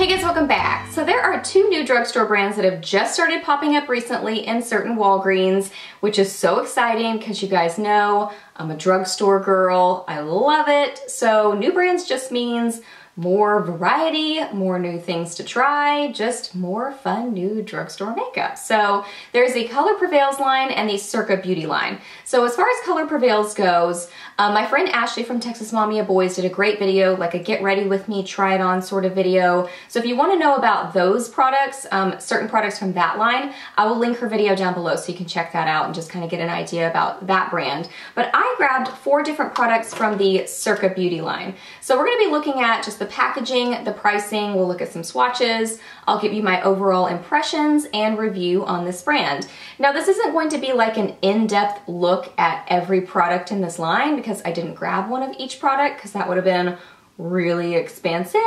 Hey guys, welcome back. So there are two new drugstore brands that have just started popping up recently in certain Walgreens, which is so exciting because you guys know I'm a drugstore girl. I love it. So new brands just means more variety, more new things to try, just more fun new drugstore makeup. So there's the Color Prevails line and the Circa beauty line. So as far as Color Prevails goes, my friend Ashley from Texas Mommy of Boys did a great video, like a get ready with me, try it on sort of video. So if you want to know about those products, certain products from that line, I will link her video down below so you can check that out and just kind of get an idea about that brand. But I grabbed 4 different products from the Circa beauty line. So we're going to be looking at just the packaging, the pricing, we'll look at some swatches, I'll give you my overall impressions and review on this brand. Now this isn't going to be like an in-depth look at every product in this line because I didn't grab one of each product because that would have been really expensive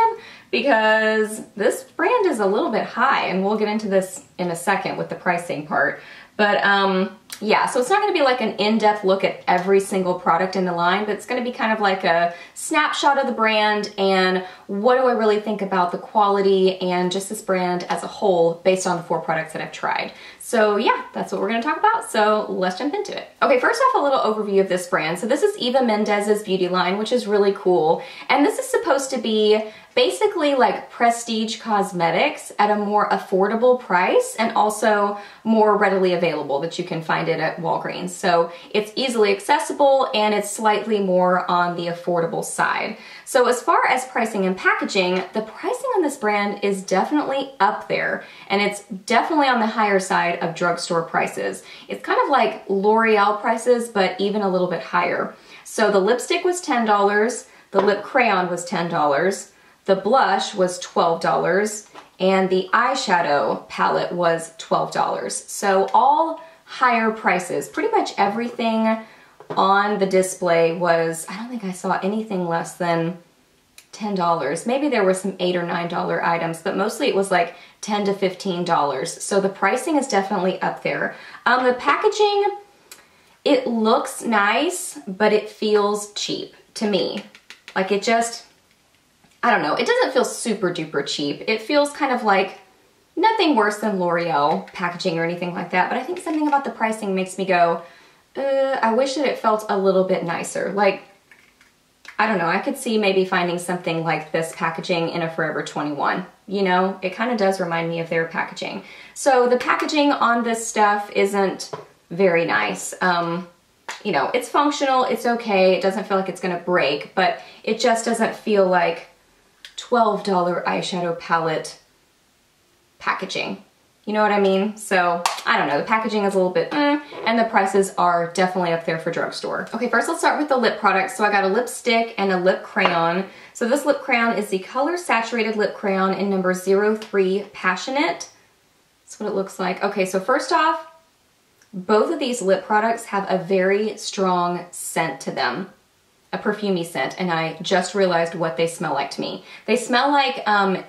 because this brand is a little bit high and we'll get into this in a second with the pricing part. But yeah, so it's not going to be like an in-depth look at every single product in the line, but it's going to be kind of like a snapshot of the brand and what do I really think about the quality and just this brand as a whole based on the 4 products that I've tried. So yeah, that's what we're going to talk about, so let's jump into it. Okay, first off, a little overview of this brand. So this is Eva Mendez's beauty line, which is really cool, and this is supposed to be basically like prestige cosmetics at a more affordable price and also more readily available that you can find it at Walgreens. So it's easily accessible and it's slightly more on the affordable side. So as far as pricing and packaging, the pricing on this brand is definitely up there and it's definitely on the higher side of drugstore prices. It's kind of like L'Oreal prices, but even a little bit higher. So the lipstick was $10, the lip crayon was $10, the blush was $12, and the eyeshadow palette was $12. So all higher prices. Pretty much everything on the display was, I don't think I saw anything less than $10. Maybe there were some $8 or $9 items, but mostly it was like $10 to $15. So the pricing is definitely up there. The packaging, it looks nice, but it feels cheap to me. Like it just, I don't know, it doesn't feel super duper cheap. It feels kind of like nothing worse than L'Oreal packaging or anything like that, but I think something about the pricing makes me go, I wish that it felt a little bit nicer. Like, I don't know, I could see maybe finding something like this packaging in a Forever 21. You know, it kind of does remind me of their packaging. So the packaging on this stuff isn't very nice. You know, it's functional, it's okay, it doesn't feel like it's gonna break, but it just doesn't feel like $12 eyeshadow palette packaging. You know what I mean? So, I don't know, the packaging is a little bit and the prices are definitely up there for drugstore. Okay, first let's start with the lip products. So I got a lipstick and a lip crayon. So this lip crayon is the Color Saturated Lip Crayon in number 03 Passionate. That's what it looks like. Okay, so first off, both of these lip products have a very strong scent to them. A perfumey scent, and I just realized what they smell like to me. They smell like, I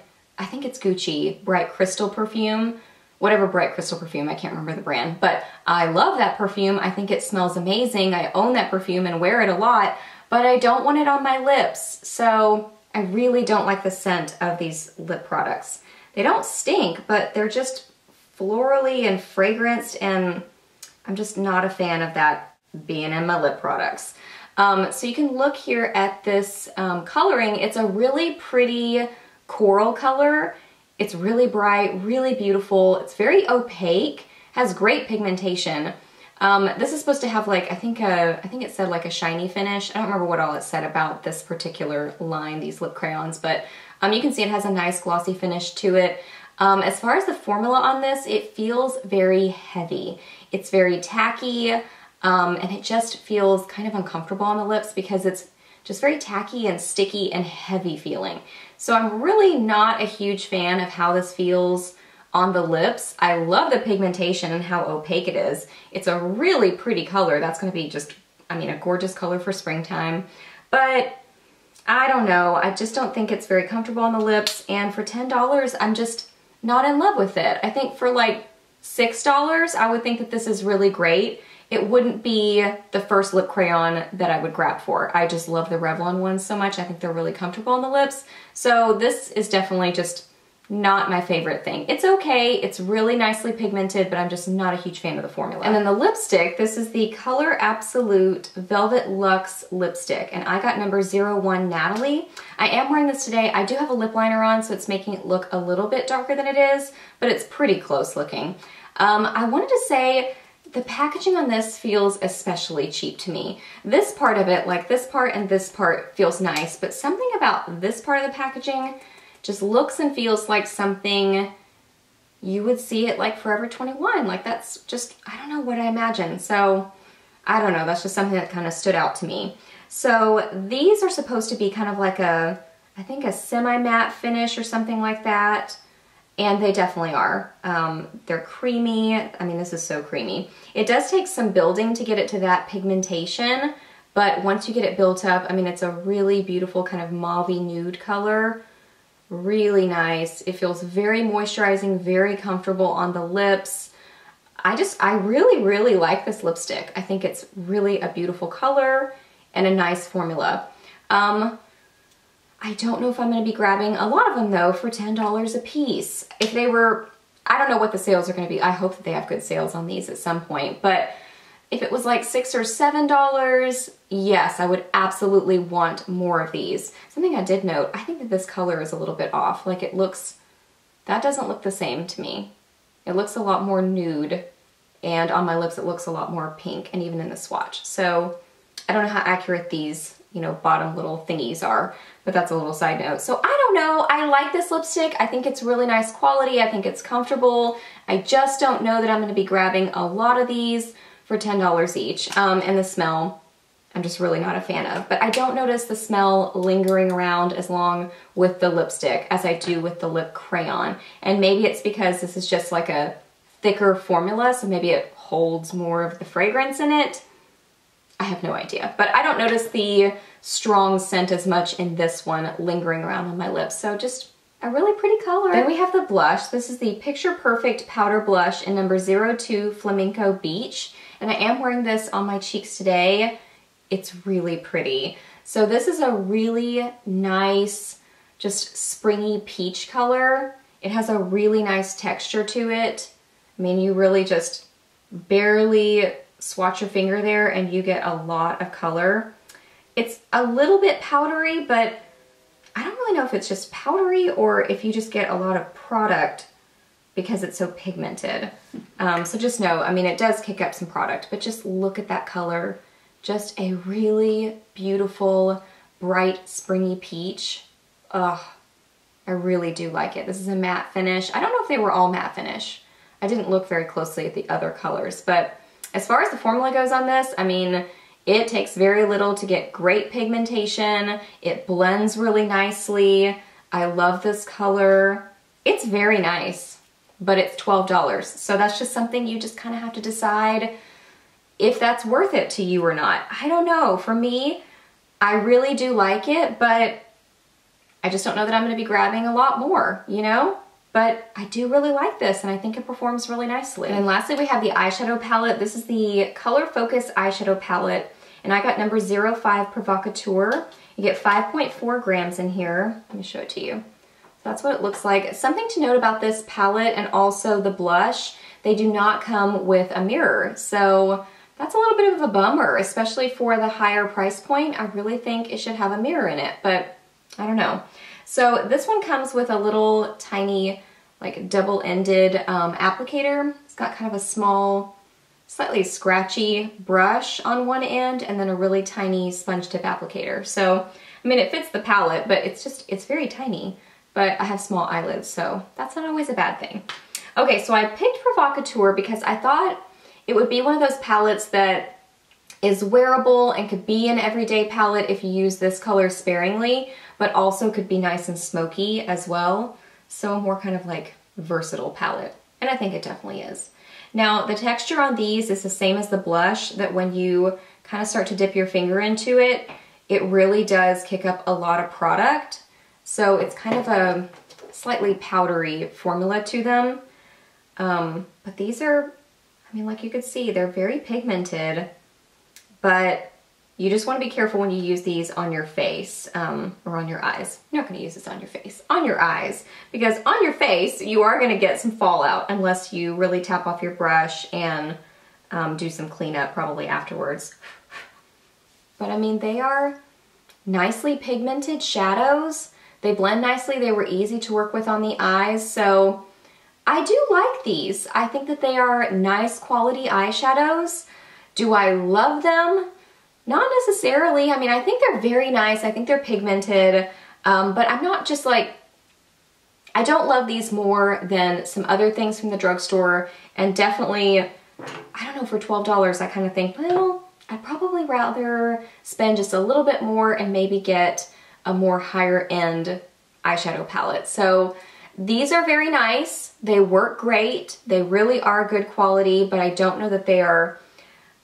think it's Gucci Bright Crystal perfume, whatever Bright Crystal perfume, I can't remember the brand, but I love that perfume. I think it smells amazing. I own that perfume and wear it a lot, but I don't want it on my lips. So I really don't like the scent of these lip products. They don't stink, but they're just florally and fragranced, and I'm just not a fan of that being in my lip products. So you can look here at this coloring. It's a really pretty coral color. It's really bright, really beautiful. It's very opaque, has great pigmentation. This is supposed to have like, I think it said like a shiny finish. I don't remember what all it said about this particular line, these lip crayons, but you can see it has a nice glossy finish to it. As far as the formula on this, it feels very heavy. It's very tacky. And it just feels kind of uncomfortable on the lips because it's just very tacky and sticky and heavy feeling. So I'm really not a huge fan of how this feels on the lips. I love the pigmentation and how opaque it is. It's a really pretty color. That's going to be just, I mean, a gorgeous color for springtime. But I don't know. I just don't think it's very comfortable on the lips. And for $10, I'm just not in love with it. I think for like $6, I would think that this is really great. It wouldn't be the first lip crayon that I would grab for. I just love the Revlon ones so much. I think they're really comfortable on the lips. So this is definitely just not my favorite thing. It's okay, it's really nicely pigmented, but I'm just not a huge fan of the formula. And then the lipstick, this is the Color Absolute Velvet Luxe lipstick, and I got number 01 Natalie. I am wearing this today. I do have a lip liner on, so it's making it look a little bit darker than it is, but it's pretty close looking. I wanted to say, the packaging on this feels especially cheap to me. This part of it, like this part and this part, feels nice, but something about this part of the packaging just looks and feels like something you would see at like Forever 21. Like that's just, I don't know what I imagine. So I don't know, that's just something that kind of stood out to me. So these are supposed to be kind of like a, I think a semi-matte finish or something like that. And they definitely are. They're creamy. I mean, this is so creamy. It does take some building to get it to that pigmentation, but once you get it built up, I mean, it's a really beautiful kind of mauve-y nude color. Really nice. It feels very moisturizing, very comfortable on the lips. I really, really like this lipstick. I think it's really a beautiful color and a nice formula. I don't know if I'm going to be grabbing a lot of them though for $10 a piece. If they were, I don't know what the sales are going to be. I hope that they have good sales on these at some point, but if it was like $6 or $7, yes, I would absolutely want more of these. Something I did note, I think that this color is a little bit off. Like it looks, that doesn't look the same to me. It looks a lot more nude, and on my lips it looks a lot more pink, and even in the swatch. So I don't know how accurate these, you know, bottom little thingies are, but that's a little side note. So I don't know, I like this lipstick. I think it's really nice quality. I think it's comfortable. I just don't know that I'm going to be grabbing a lot of these for $10 each. And the smell, I'm just really not a fan of. But I don't notice the smell lingering around as long with the lipstick as I do with the lip crayon. And maybe it's because this is just like a thicker formula, so maybe it holds more of the fragrance in it. I have no idea. But I don't notice the strong scent as much in this one lingering around on my lips. So just a really pretty color. Then we have the blush. This is the Picture Perfect Powder Blush in number 02 Flamenco Beach. And I am wearing this on my cheeks today. It's really pretty. So this is a really nice, just springy peach color. It has a really nice texture to it. I mean, you really just barely swatch your finger there and you get a lot of color. It's a little bit powdery, but I don't really know if it's just powdery or if you just get a lot of product because it's so pigmented. So just know, I mean, it does kick up some product, but just look at that color. Just a really beautiful, bright, springy peach. Ugh, I really do like it. This is a matte finish. I don't know if they were all matte finish. I didn't look very closely at the other colors, but as far as the formula goes on this, I mean, it takes very little to get great pigmentation. It blends really nicely. I love this color. It's very nice, but it's $12. So that's just something you just kind of have to decide if that's worth it to you or not. I don't know. For me, I really do like it, but I just don't know that I'm going to be grabbing a lot more, you know? But I do really like this, and I think it performs really nicely. And lastly, we have the eyeshadow palette. This is the Color Focus eyeshadow palette, and I got number 05 Provocateur. You get 5.4 grams in here. Let me show it to you. So that's what it looks like. Something to note about this palette and also the blush, they do not come with a mirror. So that's a little bit of a bummer, especially for the higher price point. I really think it should have a mirror in it, but I don't know. So this one comes with a little tiny, like double-ended applicator. It's got kind of a small, slightly scratchy brush on one end and then a really tiny sponge tip applicator. So, I mean, it fits the palette, but it's very tiny. But I have small eyelids, so that's not always a bad thing. Okay, so I picked Provocateur because I thought it would be one of those palettes that is wearable and could be an everyday palette if you use this color sparingly, but also could be nice and smoky as well. So a more kind of like versatile palette. And I think it definitely is. Now the texture on these is the same as the blush, that when you kind of start to dip your finger into it, it really does kick up a lot of product. So it's kind of a slightly powdery formula to them. But these are, I mean, like you could see, they're very pigmented, but You just want to be careful when you use these on your face or on your eyes. You're not going to use this on your face, on your eyes, because on your face you are going to get some fallout unless you really tap off your brush and do some cleanup probably afterwards. But I mean, they are nicely pigmented shadows. They blend nicely. They were easy to work with on the eyes, so I do like these. I think that they are nice quality eyeshadows. Do I love them? Not necessarily. I mean, I think they're very nice. I think they're pigmented, but I'm not just like, I don't love these more than some other things from the drugstore, and definitely, I don't know, for $12, I kind of think, well, I'd probably rather spend just a little bit more and maybe get a more higher end eyeshadow palette. So these are very nice. They work great. They really are good quality, but I don't know that they are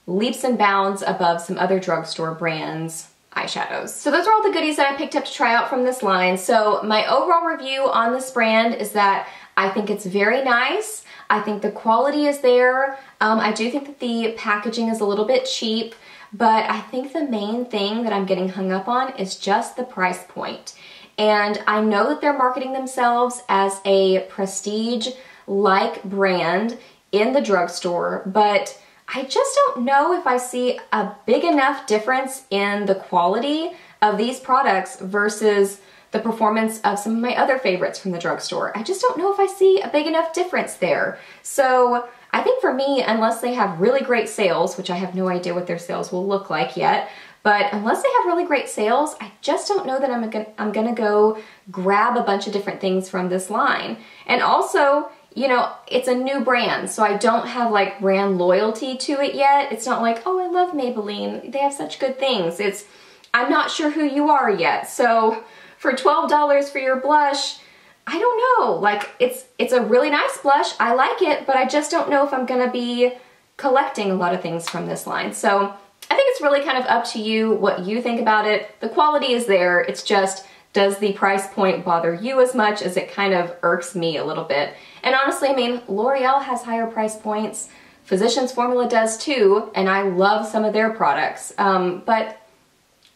leaps and bounds above some other drugstore brands eyeshadows. So those are all the goodies that I picked up to try out from this line. So my overall review on this brand is that I think it's very nice. I think the quality is there. I do think that the packaging is a little bit cheap, but I think the main thing that I'm getting hung up on is just the price point. And I know that they're marketing themselves as a prestige-like brand in the drugstore, but I just don't know if I see a big enough difference in the quality of these products versus the performance of some of my other favorites from the drugstore. I just don't know if I see a big enough difference there. So I think for me, unless they have really great sales, which I have no idea what their sales will look like yet, but unless they have really great sales, I just don't know that I'm gonna go grab a bunch of different things from this line. And also, you know, it's a new brand, so I don't have like brand loyalty to it yet. It's not like, oh, I love Maybelline, they have such good things. It's, I'm not sure who you are yet. So for $12 for your blush, I don't know, like it's a really nice blush. I like it, but I just don't know if I'm gonna be collecting a lot of things from this line. So I think it's really kind of up to you what you think about it. The quality is there, it's just, does the price point bother you as much as it kind of irks me a little bit? And honestly, I mean, L'Oreal has higher price points, Physicians Formula does too, and I love some of their products, but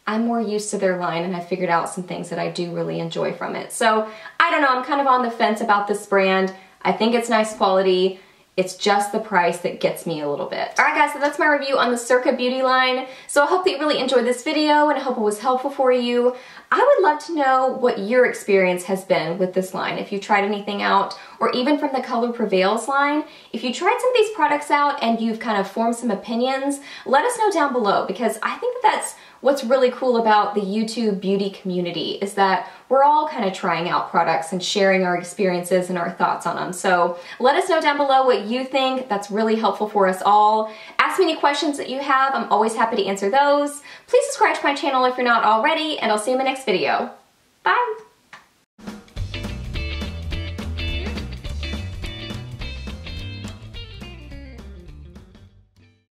I'm more used to their line and I figured out some things that I do really enjoy from it. So I don't know, I'm kind of on the fence about this brand. I think it's nice quality. It's just the price that gets me a little bit. All right guys, so that's my review on the Circa beauty line. So I hope that you really enjoyed this video and I hope it was helpful for you. I would love to know what your experience has been with this line. If you tried anything out, or even from the Color Prevails line, if you tried some of these products out and you've kind of formed some opinions, let us know down below, because I think that's what's really cool about the YouTube beauty community, is that we're all kind of trying out products and sharing our experiences and our thoughts on them. So let us know down below what you think. That's really helpful for us all. Ask me any questions that you have. I'm always happy to answer those. Please subscribe to my channel if you're not already, and I'll see you in my next video. Bye!